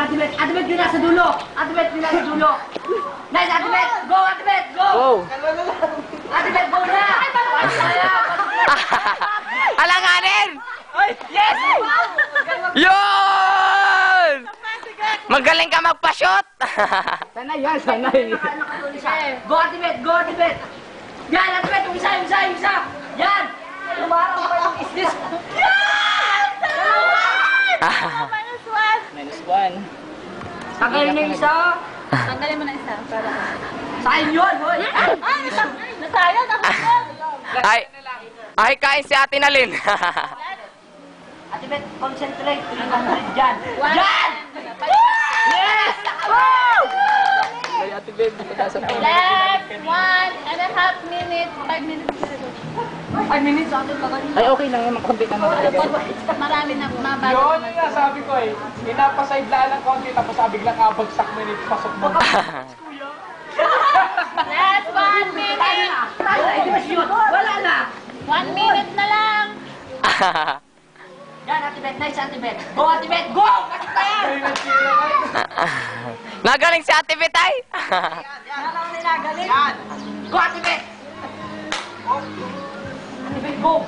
Ate Bet. Ate Bet, yun nasa dulo. Ate Bet, yun nasa dulo. Nice, Ate Bet. Go, Ate Bet, go. Go. Ate Bet, go na. Alanganin! Yes! Yun! Magaling ka magpa-shot! Sanay yan, sanay. Go, Ate Bet, go, Ate Bet. Yan, Ate Bet, yung isa. Yan. Lumarang pa yung islis. Yan! -1. Tanggalin niyo yung isa. Tanggalin mo na isa. Para. Sayang yun, hoy. Ay! Nasayang ako. Ay, kain si Ate Nalin. Ate Bet, concentrate. 300 dyan. Yan! Yes! Woo! Ate Ben, pagkasa po. Left 1.5 minutes. 5 minutes. 5 minutes, ate, pagaling. Ay, okay lang yan. Makakambit naman talaga. Marami na mabago. Yun yung nga sabi ko eh. Pinapasaidlaan ng konti tapos biglang kabagsak mo yun. Pasok mo. Last 1 minute. Wala na. 1 minute na lang. Yan, Ate Bet. Nice, Ate Bet. Go, Ate Bet. Go! Kasi pa yan! Nagaling si Ate Betay. Yan ang nilagaling. Go, Ate Bet. Ate Bet, go.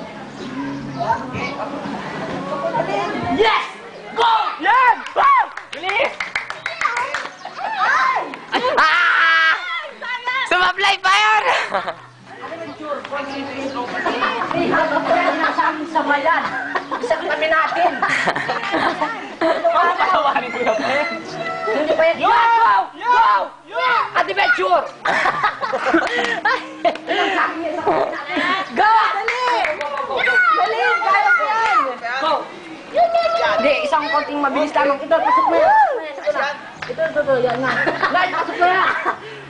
Yes! Go! Yan! Wow! Bilis! Ah! Sumablay pa yun! Nasa amin sa bayan. Isang kami natin. Tawanin ko yung Hindi pa yan. Go! Go! Ate Bet, sure! Go! Dali! Dali! Kaya ko yan! Go! Hindi, isang konting mabilis lamang. Ito, pasok mo yan. Ito, yan nga. Guys, pasok mo yan.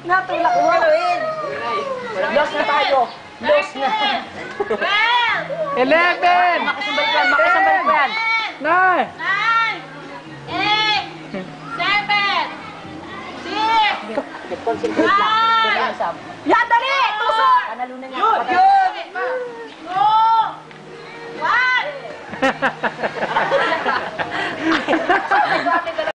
Natulak mo. Lost na tayo. Lost na. 12, 11! Makasambal ko yan, makasambal ko yan. 9, 8, 7, 6, Concentrate lang. Yan, dali! Tusok! Panalunan niya. Yun! 2, 1.